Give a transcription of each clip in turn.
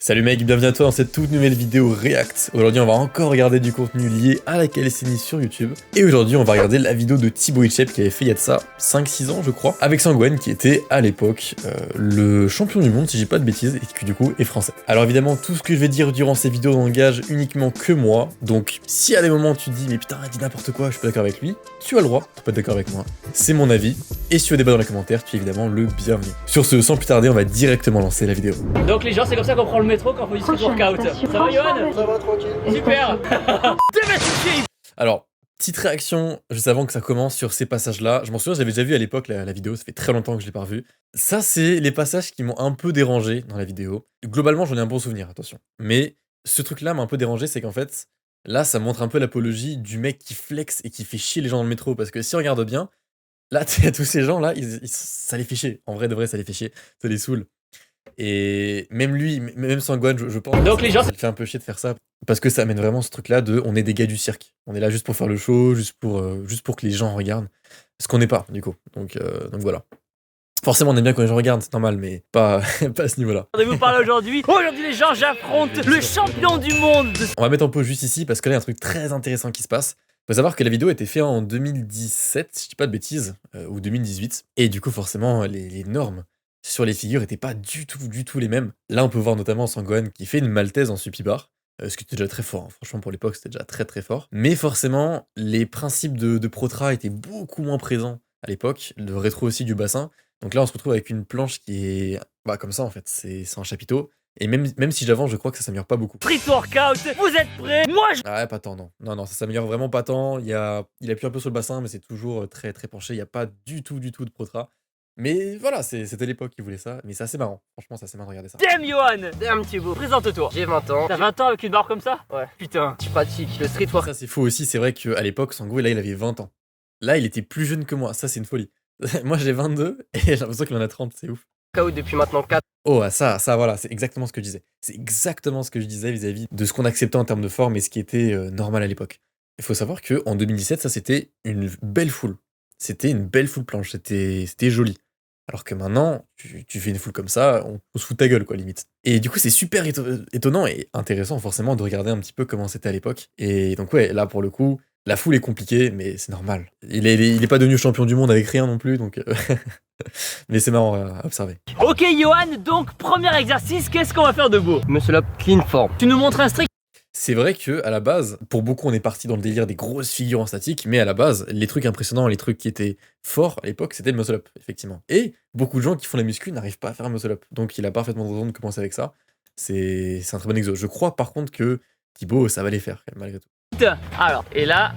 Salut mec, bienvenue à toi dans cette toute nouvelle vidéo React. Aujourd'hui on va encore regarder du contenu lié à la calisthénie sur YouTube. Et aujourd'hui on va regarder la vidéo de Thibaut Inchep qui avait fait il y a de ça 5-6 ans je crois, avec Sangwen qui était à l'époque le champion du monde si j'ai pas de bêtises, et qui du coup est français. Alors évidemment tout ce que je vais dire durant ces vidéos n'engage uniquement que moi, donc si à des moments tu te dis mais putain il dit n'importe quoi, je suis pas d'accord avec lui, tu as le droit de pas être d'accord avec moi, c'est mon avis, et si tu veux débat dans les commentaires, tu es évidemment le bienvenu. Sur ce, sans plus tarder, on va directement lancer la vidéo. Donc les gens, c'est comme ça qu'on prend le métro quand on fait du street workout. Ça va Yoann? Ça va tranquille. Super. Alors, petite réaction juste avant que ça commence sur ces passages-là. Je m'en souviens, j'avais déjà vu à l'époque la vidéo, ça fait très longtemps que je l'ai pas revu. Ça, c'est les passages qui m'ont un peu dérangé dans la vidéo. Globalement, j'en ai un bon souvenir, attention. Mais ce truc-là m'a un peu dérangé, c'est qu'en fait, là, ça montre un peu l'apologie du mec qui flex et qui fait chier les gens dans le métro. Parce que si on regarde bien, là, tous ces gens-là, ça les fait chier. En vrai, de vrai, ça les fait chier. Ça les saoule. Et même lui, même Sangwan, je pense, donc les gens, ça le fait un peu chier de faire ça, parce que ça amène vraiment ce truc-là de on est des gars du cirque. On est là juste pour faire le show, juste pour que les gens regardent. Ce qu'on n'est pas, du coup. Donc voilà. Forcément, on aime bien quand les gens regardent, c'est normal, mais pas, pas à ce niveau-là. je vais vous parler aujourd'hui. Aujourd'hui les gens, j'affronte le champion du monde. On va mettre en pause juste ici, parce que là, il y a un truc très intéressant qui se passe. Faut savoir que la vidéo a été faite en 2017, si je dis pas de bêtises, ou 2018. Et du coup, forcément, les normes sur les figures étaient pas du tout les mêmes. Là, on peut voir notamment Sangwan qui fait une maltaise en supibar, ce qui était déjà très fort, hein. Franchement, pour l'époque, c'était déjà très fort. Mais forcément, les principes de Protra étaient beaucoup moins présents à l'époque, le rétro aussi du bassin. Donc là, on se retrouve avec une planche qui est comme ça, en fait, c'est un chapiteau. Et même si j'avance, je crois que ça s'améliore pas beaucoup. Street workout, vous êtes prêts? Moi je... Ah ouais, pas tant, non. Non, ça s'améliore vraiment pas tant. Il appuie un peu sur le bassin, mais c'est toujours très penché. Il n'y a pas du tout de Protra. Mais voilà, c'était l'époque qui voulait ça. Mais c'est assez marrant. Franchement, c'est assez marrant de regarder ça. Damn Yoann. Damn Thibaut. Présente-toi. J'ai 20 ans. T'as 20 ans avec une barre comme ça? Ouais. Putain. Je pratique le street workout. Ça, c'est faux aussi. C'est vrai qu'à l'époque, Sango, là, il avait 20 ans. Là, il était plus jeune que moi. Ça, c'est une folie. Moi, j'ai 22 et j'ai l'impression qu'il en a 30. C'est ouf. Depuis maintenant 4 Oh, ça, voilà, c'est exactement ce que je disais. C'est exactement ce que je disais vis-à-vis de ce qu'on acceptait en termes de forme et ce qui était normal à l'époque. Il faut savoir qu'en 2017, ça, c'était une belle foule. C'était une belle foule planche. C'était joli. Alors que maintenant, tu fais une foule comme ça, on se fout de ta gueule, quoi, limite. Et du coup, c'est super étonnant et intéressant, forcément, de regarder un petit peu comment c'était à l'époque. Et donc, ouais, là, pour le coup, la foule est compliquée, mais c'est normal. Il est pas devenu champion du monde avec rien non plus, donc... mais c'est marrant à observer. Ok Yoann, donc premier exercice, qu'est-ce qu'on va faire de beau? Muscle up clean form. Tu nous montres un strict. C'est vrai que à la base, pour beaucoup, on est parti dans le délire des grosses figures en statique, mais à la base, les trucs impressionnants, les trucs qui étaient forts à l'époque, c'était le muscle-up, effectivement. Et beaucoup de gens qui font la muscu n'arrivent pas à faire un muscle-up. Donc il a parfaitement raison de commencer avec ça. C'est un très bon exo. Je crois par contre que Thibaut, ça va les faire, malgré tout. Alors, et là,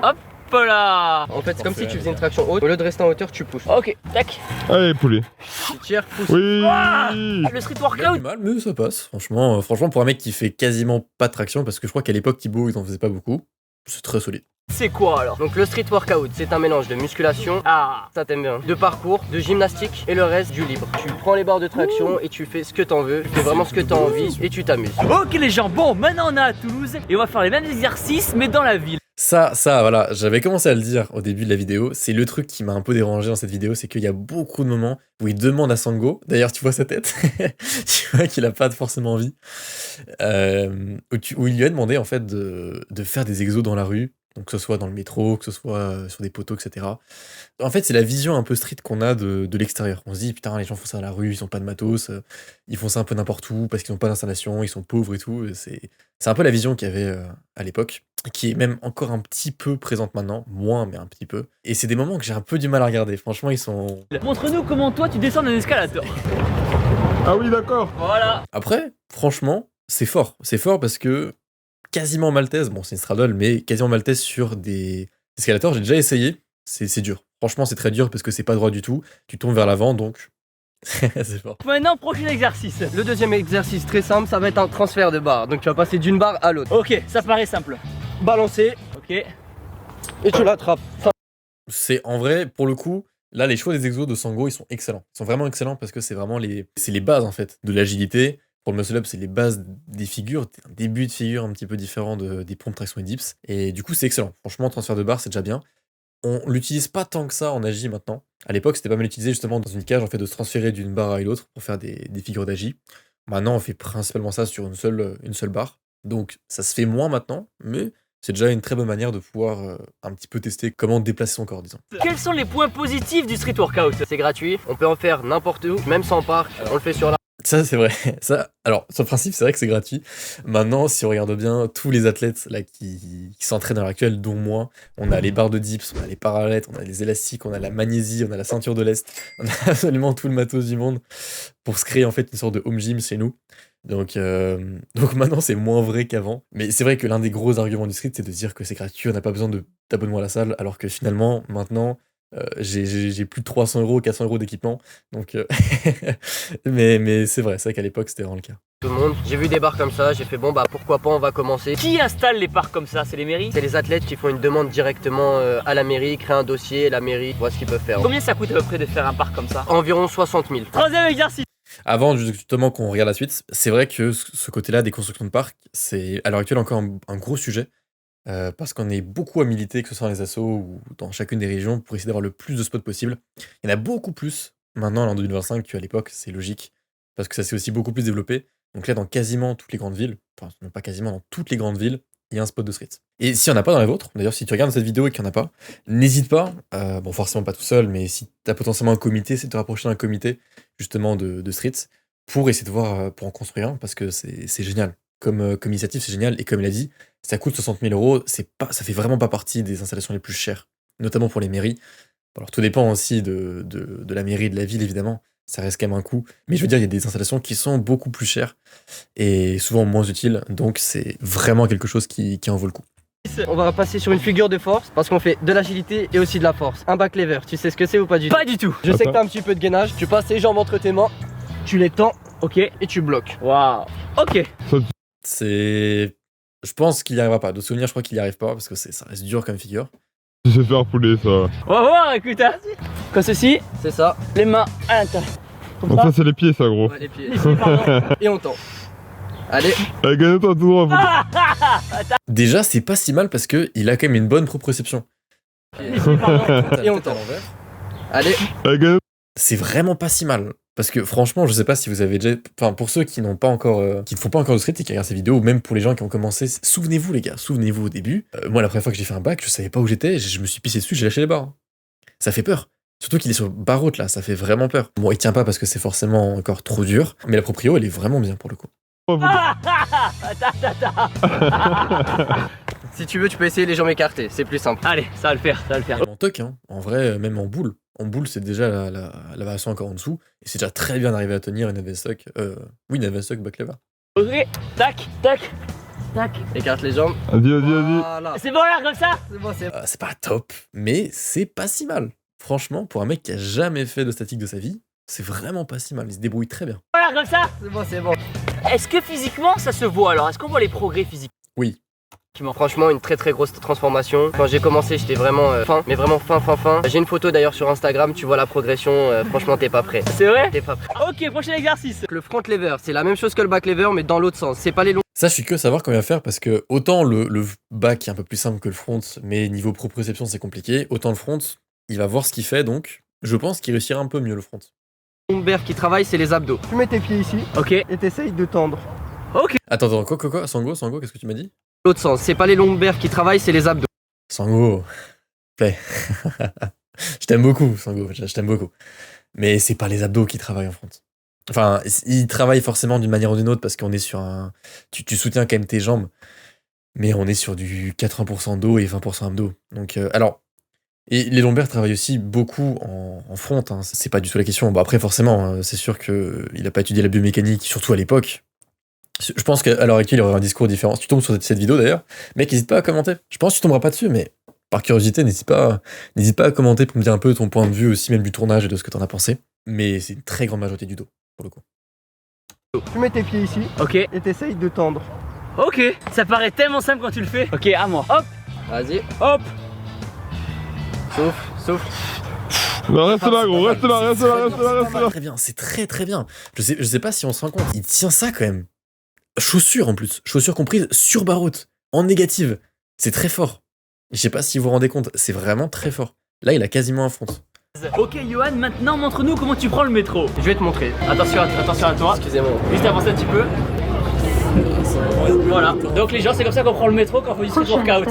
hop là. En fait, c'est comme si tu faisais une traction haute. Au lieu de rester en hauteur, tu pousses. Ok, tac. Allez, poulet. Tu tires, pousse. Oui. Le street Pas workout. du mal, mais ça passe. Franchement, pour un mec qui fait quasiment pas de traction, parce que je crois qu'à l'époque, Thibaut, il en faisait pas beaucoup, c'est très solide. C'est quoi alors? Donc le street workout, c'est un mélange de musculation, Ah. ça t'aime bien, de parcours, de gymnastique et le reste du libre. Tu prends les barres de traction et tu fais ce que t'en veux, tu fais vraiment ce que t'as envie et tu t'amuses. Ok les gens, bon, maintenant on est à Toulouse et on va faire les mêmes exercices mais dans la ville. Ça, voilà, j'avais commencé à le dire au début de la vidéo, c'est le truc qui m'a un peu dérangé dans cette vidéo, c'est qu'il y a beaucoup de moments où il demande à Sango, d'ailleurs tu vois sa tête, tu vois qu'il a pas forcément envie, où il lui a demandé en fait de faire des exos dans la rue, donc que ce soit dans le métro, que ce soit sur des poteaux, etc. En fait, c'est la vision un peu street qu'on a de l'extérieur. On se dit, putain, les gens font ça dans la rue, ils ont pas de matos, ils font ça un peu n'importe où parce qu'ils ont pas d'installation, ils sont pauvres et tout. C'est un peu la vision qu'il y avait à l'époque, qui est même encore un petit peu présente maintenant, moins, mais un petit peu. Et c'est des moments que j'ai un peu du mal à regarder. Franchement, ils sont... Montre-nous comment toi tu descends d'un escalator. Ah oui, d'accord. Voilà. Après, franchement, c'est fort. C'est fort parce que quasiment maltaise, bon, c'est une straddle, mais quasiment maltaise sur des escalators, j'ai déjà essayé. C'est dur. Franchement, c'est très dur parce que c'est pas droit du tout. Tu tombes vers l'avant, donc c'est fort. Maintenant, prochain exercice. Le deuxième exercice très simple, ça va être un transfert de barre. Donc tu vas passer d'une barre à l'autre. Ok, ça paraît simple. Balancer Ok. et tu l'attrapes. C'est en vrai, pour le coup, là, les choix des exos de Sango, ils sont excellents. Ils sont vraiment excellents parce que c'est vraiment c'est les bases en fait de l'agilité. Pour le muscle up, c'est les bases des figures, un début de figure un petit peu différent des pompes, traction et dips. Et du coup, c'est excellent. Franchement, transfert de barre, c'est déjà bien. On l'utilise pas tant que ça en agi maintenant. À l'époque, c'était pas mal utilisé justement dans une cage, en fait, de se transférer d'une barre à l'autre pour faire des figures d'agi. Maintenant, on fait principalement ça sur une seule barre. Donc, ça se fait moins maintenant, mais c'est déjà une très bonne manière de pouvoir un petit peu tester comment déplacer son corps, disons. Quels sont les points positifs du street workout? C'est gratuit, on peut en faire n'importe où, même sans parc, on le fait sur la... Ça, c'est vrai. Ça, alors, sur le principe, c'est vrai que c'est gratuit. Maintenant, si on regarde bien, tous les athlètes là qui s'entraînent à l'heure actuelle, dont moi, on a les barres de dips, on a les parallèles, on a les élastiques, on a la magnésie, on a la ceinture de l'Est, on a absolument tout le matos du monde pour se créer en fait une sorte de home gym chez nous. Donc maintenant, c'est moins vrai qu'avant. Mais c'est vrai que l'un des gros arguments du street, c'est de dire que c'est gratuit, on n'a pas besoin d'abonnement à la salle, alors que finalement, maintenant, j'ai plus de 300 euros, 400 euros d'équipement. Donc, mais c'est vrai qu'à l'époque, c'était vraiment le cas. Tout le monde, j'ai vu des barres comme ça, j'ai fait bon bah pourquoi pas, on va commencer. Qui installe les parcs comme ça? C'est les mairies? C'est les athlètes qui font une demande directement à la mairie, créent un dossier, la mairie voit ce qu'ils peuvent faire. Combien ça coûte à peu près de faire un parc comme ça? Environ 60 000. Troisième exercice. Avant justement qu'on regarde la suite, c'est vrai que ce côté-là des constructions de parcs, c'est à l'heure actuelle encore un gros sujet. Parce qu'on est beaucoup à militer, que ce soit dans les assos ou dans chacune des régions, pour essayer d'avoir le plus de spots possible. Il y en a beaucoup plus maintenant en 2025 qu'à l'époque, c'est logique, parce que ça s'est aussi beaucoup plus développé. Donc là, dans quasiment toutes les grandes villes, enfin non pas quasiment, dans toutes les grandes villes, il y a un spot de street. Et s'il n'y en a pas dans les vôtres, d'ailleurs si tu regardes cette vidéo et qu'il n'y en a pas, n'hésite pas, bon forcément pas tout seul, mais si tu as potentiellement un comité, c'est de te rapprocher d'un comité justement de street, pour essayer de voir, pour en construire un, parce que c'est génial. Comme initiative, c'est génial, et comme il a dit, ça coûte 60 000 euros, ça fait vraiment pas partie des installations les plus chères, notamment pour les mairies. Alors tout dépend aussi de la mairie et de la ville, évidemment, ça reste quand même un coût, mais je veux dire, il y a des installations qui sont beaucoup plus chères, et souvent moins utiles, donc c'est vraiment quelque chose qui en vaut le coup. On va passer sur une figure de force, parce qu'on fait de l'agilité et aussi de la force. Un back lever, tu sais ce que c'est ou pas du tout? Pas du tout. Je sais que t'as un petit peu de gainage, tu passes tes jambes entre tes mains, tu les tends Ok. et tu bloques. Waouh. Ok. C'est... Je pense qu'il n'y arrivera pas, de souvenir je crois qu'il n'y arrive pas, parce que ça reste dur comme figure. Tu sais faire poulet ça. On va voir, écoute. Hein. Comme ceci, C'est ça. les mains à l'intérieur. Comme Donc ça. ça c'est les pieds ça gros. Ouais, les pieds. Les pieds, pardon. Et on tend. Allez. Gagne-toi tout droit. Déjà, c'est pas si mal, parce qu'il a quand même une bonne proprioception. Les pieds, pardon. Et on tend. Allez. Gagne. C'est vraiment pas si mal. Parce que franchement, je sais pas si vous avez déjà... Enfin, pour ceux qui n'ont pas encore... qui ne font pas encore de street et qui regardent ces vidéos, ou même pour les gens qui ont commencé, souvenez-vous les gars, souvenez-vous au début. Moi, la première fois que j'ai fait un bac, je savais pas où j'étais, je me suis pissé dessus, j'ai lâché les barres. Ça fait peur. Surtout qu'il est sur barre haute là, ça fait vraiment peur. Bon, il tient pas parce que c'est forcément encore trop dur, mais la proprio, elle est vraiment bien pour le coup. Si tu veux, tu peux essayer les jambes écartées, c'est plus simple. Allez, ça va le faire, ça va le faire. Même en toc, hein. En vrai, même en boule. En boule, c'est déjà la variation encore en dessous, et c'est déjà très bien d'arriver à tenir une advanced stock. Oui, une advanced stock back lever. Ok, tac, tac, tac. Écarte les jambes. Vas-y. Voilà. C'est bon là, comme ça? C'est bon, c'est bon. C'est pas top, mais c'est pas si mal. Franchement, pour un mec qui a jamais fait de statique de sa vie, c'est vraiment pas si mal, il se débrouille très bien. Voilà, comme ça. C'est bon, c'est bon. Est-ce que physiquement ça se voit alors? Est-ce qu'on voit les progrès physiques? Oui. Franchement, une très grosse transformation. Quand j'ai commencé, j'étais vraiment fin, mais vraiment fin. J'ai une photo d'ailleurs sur Instagram, tu vois la progression. Franchement, t'es pas prêt. C'est vrai? T'es pas prêt. Ok, prochain exercice. Le front lever, c'est la même chose que le back lever, mais dans l'autre sens. C'est pas les longs. Ça, je suis que savoir comment il va faire, parce que autant le back est un peu plus simple que le front, mais niveau proprioception, c'est compliqué. Autant le front, il va voir ce qu'il fait, donc je pense qu'il réussira un peu mieux le front. Lombaires qui travaillent, c'est les abdos. Tu mets tes pieds ici Ok. et t'essayes de tendre. Ok. Attends, quoi, Sango, qu'est-ce que tu m'as dit? L'autre sens, c'est pas les lombaires qui travaillent, c'est les abdos. Sango, plaît. Je t'aime beaucoup, Sango, je t'aime beaucoup. Mais c'est pas les abdos qui travaillent en front. Enfin, ils travaillent forcément d'une manière ou d'une autre, parce qu'on est sur un... Tu soutiens quand même tes jambes, mais on est sur du 80% dos et 20% abdos. Donc, alors... Et les lombaires travaillent aussi beaucoup en front, hein. C'est pas du tout la question. Bon, après, forcément, c'est sûr qu'il a pas étudié la biomécanique, surtout à l'époque. Je pense qu'à l'heure actuelle, il y aurait un discours différent. Si tu tombes sur cette vidéo d'ailleurs, mec, n'hésite pas à commenter. Je pense que tu tomberas pas dessus, mais par curiosité, n'hésite pas à commenter pour me dire un peu ton point de vue aussi, même du tournage et de ce que t'en as pensé. Mais c'est une très grande majorité du dos, pour le coup. Tu mets tes pieds ici Ok. et t'essayes de tendre. Ok. Ça paraît tellement simple quand tu le fais. Ok, à moi. Hop, Vas-y, hop. souffle. Non, reste là gros, reste là. Très bien, c'est très bien. Je sais pas si on se rend compte. Il tient ça quand même. Chaussures en plus. Chaussures comprises sur barre haute, en négative. C'est très fort. Je sais pas si vous vous rendez compte, c'est vraiment très fort. Là, il a quasiment un front. Ok Johan, maintenant montre-nous comment tu prends le métro. Je vais te montrer. Attention à toi. Excusez-moi. Juste avance un petit peu. Voilà. Donc les gens, c'est comme ça qu'on prend le métro quand on fait du street workout.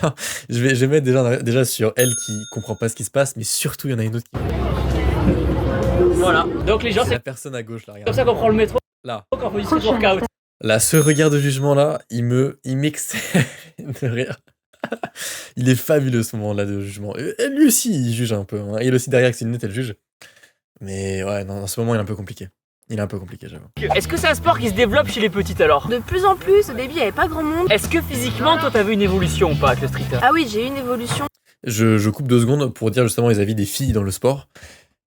Alors, je vais mettre déjà sur elle qui comprend pas ce qui se passe, mais surtout il y en a une autre qui. Voilà. Donc les gens, C'est c'est la personne à gauche là, comme regarde. ça qu'on prend le métro Là. quand on fait du street workout. Là, ce regard de jugement là, il m'excède de rire. Il est fabuleux ce moment là de jugement. Et lui aussi il juge un peu. Hein. Il est aussi derrière avec ses lunettes, elle juge. Mais ouais, non, en ce moment il est un peu compliqué. Il est un peu compliqué, j'avoue. Est-ce que c'est un sport qui se développe chez les petites alors? De plus en plus, au début il n'y avait pas grand monde. Est-ce que physiquement, toi t'avais une évolution ou pas avec le street? Ah oui, j'ai eu une évolution. Je coupe 2 secondes pour dire justement les avis des filles dans le sport.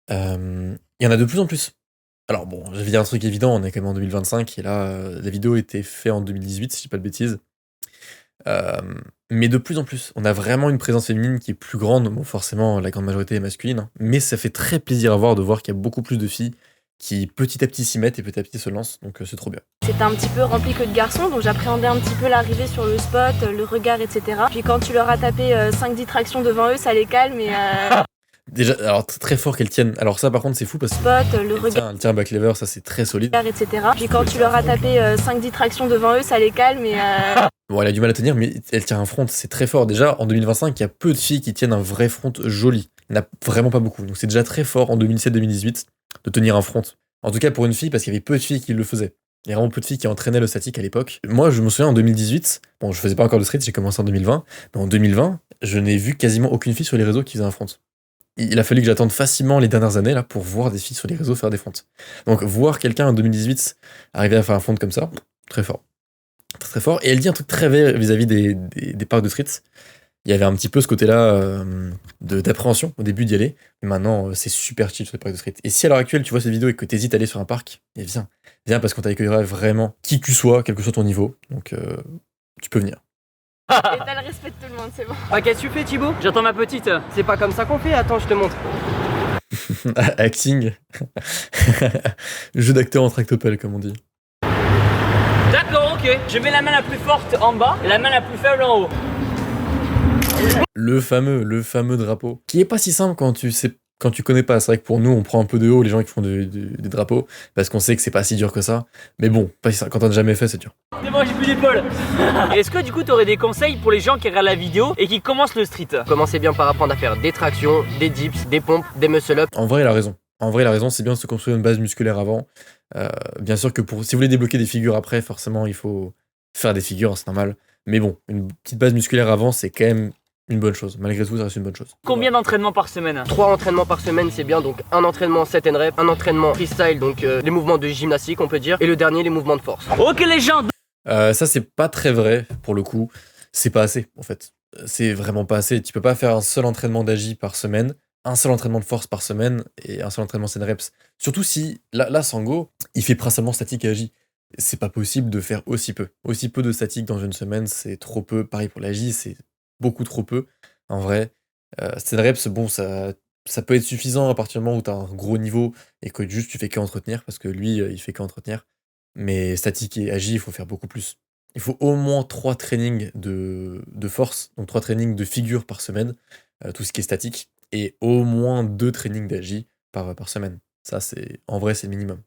Il y en a de plus en plus. Alors bon, je vais dire un truc évident, on est quand même en 2025 et là, la vidéo était faite en 2018, si je dis pas de bêtises. Mais de plus en plus, on a vraiment une présence féminine qui est plus grande. Bon, forcément, la grande majorité est masculine, hein, mais ça fait très plaisir à voir de voir qu'il y a beaucoup plus de filles qui petit à petit s'y mettent et petit à petit se lancent, donc c'est trop bien. C'était un petit peu rempli que de garçons, donc j'appréhendais un petit peu l'arrivée sur le spot, le regard, etc. Puis quand tu leur as tapé 5-10 tractions devant eux, ça les calme et Déjà, alors très fort qu'elle tienne. Alors ça par contre c'est fou parce que spot, le regard, elle tient un back lever, ça c'est très solide. etc. Puis quand tu leur as tapé 5-10 tractions devant eux, ça les calme et Bon, elle a du mal à tenir, mais elle tient un front, c'est très fort. Déjà, en 2025, il y a peu de filles qui tiennent un vrai front joli. Il n'y en a vraiment pas beaucoup. Donc c'est déjà très fort en 2017-2018 de tenir un front. En tout cas pour une fille, parce qu'il y avait peu de filles qui le faisaient. Il y a vraiment peu de filles qui entraînaient le statique à l'époque. Moi, je me souviens en 2018, bon, je faisais pas encore de street, j'ai commencé en 2020, mais en 2020, je n'ai vu quasiment aucune fille sur les réseaux qui faisait un front. Il a fallu que j'attende facilement les dernières années là pour voir des filles sur les réseaux faire des fronts. Donc voir quelqu'un en 2018 arriver à faire un front comme ça, très fort. Très très fort. Et elle dit un truc très vrai vis-à-vis des parcs de street. Il y avait un petit peu ce côté-là d'appréhension au début d'y aller. Mais maintenant, c'est super chill sur les parcs de street. Et si à l'heure actuelle, tu vois cette vidéo et que tu hésites à aller sur un parc, et viens. Viens parce qu'on t'accueillera vraiment qui que tu sois, quel que soit ton niveau. Donc, tu peux venir. et t'as le respect de tout le monde, c'est bon. Ah, qu'est-ce que tu fais, Thibaut? J'entends ma petite. C'est pas comme ça qu'on fait, attends, je te montre. Acting. Jeu d'acteur en tractopelle, comme on dit. D'accord, ok. Je mets la main la plus forte en bas et la main la plus faible en haut. Le fameux drapeau. Qui est pas si simple quand tu connais pas. C'est vrai que pour nous, on prend un peu de haut les gens qui font des drapeaux, parce qu'on sait que c'est pas si dur que ça. Mais bon, pas si simple. Quand t'en as jamais fait, c'est dur. C'est bon, j'ai plus d'épaule. Est-ce que du coup, t'aurais des conseils pour les gens qui regardent la vidéo et qui commencent le street? Commencez bien par apprendre à faire des tractions, des dips, des pompes, des muscle-up. En vrai, il a raison. C'est bien de se construire une base musculaire avant. Bien sûr que si vous voulez débloquer des figures après, forcément, il faut faire des figures, c'est normal. Mais bon, une petite base musculaire avant, c'est quand même une bonne chose. Malgré tout, ça reste une bonne chose. Combien d'entraînements par semaine? 3 entraînements par semaine, c'est bien. Donc un entraînement set and rep, un entraînement freestyle, donc les mouvements de gymnastique, on peut dire. Et le dernier, les mouvements de force. Ok les gens. Ça, c'est pas très vrai, pour le coup. C'est pas assez, en fait. C'est vraiment pas assez. Tu peux pas faire un seul entraînement d'agi par semaine, un seul entraînement de force par semaine et un seul entraînement set and reps. Surtout si, là Sango, il fait principalement statique et agi. C'est pas possible de faire aussi peu. Aussi peu de statique dans une semaine, c'est trop peu. Pareil pour l'agi, c'est beaucoup trop peu. En vrai, set and reps, bon, ça peut être suffisant à partir du moment où t'as un gros niveau et que juste tu fais qu'entretenir, parce que lui, il fait qu'entretenir. Mais statique et agi, il faut faire beaucoup plus. Il faut au moins 3 trainings de force, donc 3 trainings de figure par semaine, tout ce qui est statique, et au moins 2 trainings d'agi par semaine. Ça, en vrai, c'est le minimum.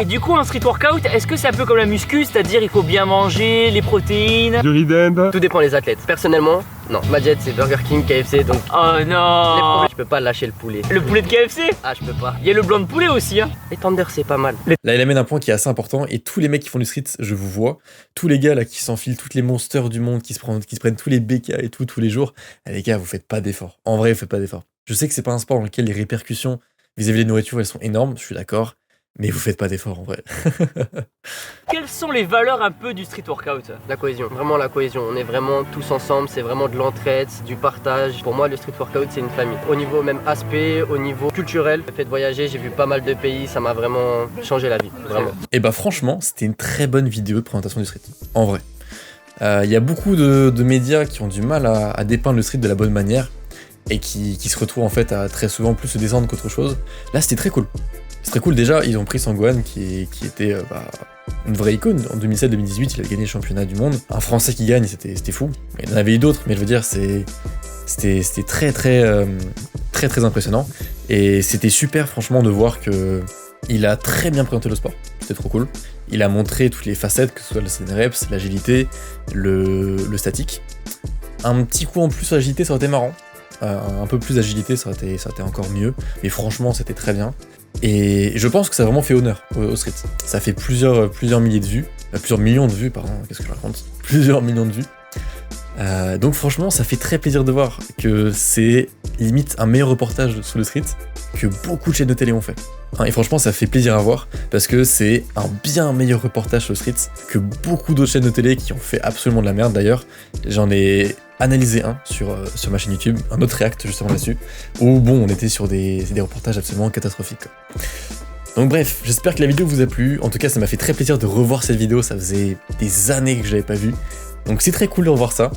Et du coup, un street workout, est-ce que c'est un peu comme la muscu, c'est-à-dire il faut bien manger, les protéines? Du ridend. Tout dépend des athlètes. Personnellement, non. Ma diète, c'est Burger King, KFC, donc Oh non! je peux pas lâcher le poulet. Le poulet de KFC? Ah, je peux pas. Il y a le blanc de poulet aussi, hein. Les tenders, c'est pas mal. Là, il amène un point qui est assez important, et tous les mecs qui font du street, je vous vois, tous les gars là qui s'enfilent, toutes les monsters du monde, qui se prennent tous les BK et tout, tous les jours, les gars, vous faites pas d'efforts. En vrai, vous faites pas d'efforts. Je sais que c'est pas un sport dans lequel les répercussions vis-à-vis des nourritures, elles sont énormes, je suis d'accord, mais vous faites pas d'efforts en vrai. Quelles sont les valeurs un peu du street workout? La cohésion, vraiment la cohésion. On est vraiment tous ensemble, c'est vraiment de l'entraide, du partage. Pour moi, le street workout, c'est une famille. Au niveau même aspect, au niveau culturel, le fait de voyager, j'ai vu pas mal de pays, ça m'a vraiment changé la vie, vraiment. Et bah franchement, c'était une très bonne vidéo de présentation du street, en vrai. Il y a beaucoup de médias qui ont du mal à dépeindre le street de la bonne manière, et qui se retrouvent en fait à très souvent plus se descendre qu'autre chose. Là, c'était très cool. C'est très cool, déjà, ils ont pris Sangohan qui était une vraie icône. En 2007-2018, il a gagné le championnat du monde. Un Français qui gagne, c'était fou. Il y en avait eu d'autres, mais je veux dire, C'était très impressionnant. Et c'était super franchement de voir que il a très bien présenté le sport. C'était trop cool. Il a montré toutes les facettes, que ce soit le CNREPS, l'agilité, le statique. Un petit coup en plus sur l'agilité, ça aurait été marrant. Un peu plus d'agilité, ça aurait été encore mieux. Mais franchement, c'était très bien. Et je pense que ça a vraiment fait honneur au street. Ça fait plusieurs milliers de vues. Plusieurs millions de vues, pardon, qu'est-ce que je raconte ? Plusieurs millions de vues. Donc franchement, ça fait très plaisir de voir que c'est limite un meilleur reportage sur le street que beaucoup de chaînes de télé ont fait. Et franchement, ça fait plaisir à voir parce que c'est un bien meilleur reportage sur le street que beaucoup d'autres chaînes de télé qui ont fait absolument de la merde. D'ailleurs, j'en ai analysé un sur ma chaîne YouTube, un autre react justement là-dessus, où bon, on était sur des reportages absolument catastrophiques, quoi. Donc bref, j'espère que la vidéo vous a plu. En tout cas, ça m'a fait très plaisir de revoir cette vidéo, ça faisait des années que je l'avais pas vue. Donc c'est très cool de revoir ça.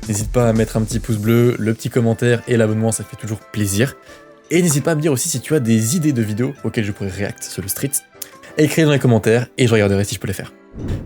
N'hésite pas à mettre un petit pouce bleu, le petit commentaire et l'abonnement, ça fait toujours plaisir. Et n'hésite pas à me dire aussi si tu as des idées de vidéos auxquelles je pourrais react sur le street. Écris dans les commentaires et je regarderai si je peux les faire.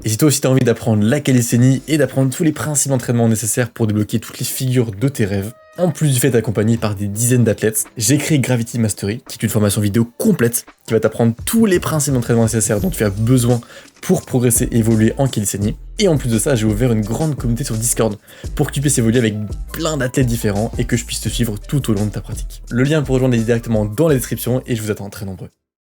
Et si toi aussi t'as envie d'apprendre la calisthénie et d'apprendre tous les principes d'entraînement nécessaires pour débloquer toutes les figures de tes rêves, en plus du fait d'être accompagné par des dizaines d'athlètes, j'ai créé Gravity Mastery, qui est une formation vidéo complète qui va t'apprendre tous les principes d'entraînement nécessaires dont tu as besoin pour progresser et évoluer en calisthénie. Et en plus de ça, j'ai ouvert une grande communauté sur Discord pour que tu puisses évoluer avec plein d'athlètes différents et que je puisse te suivre tout au long de ta pratique. Le lien pour rejoindre est directement dans la description et je vous attends très nombreux.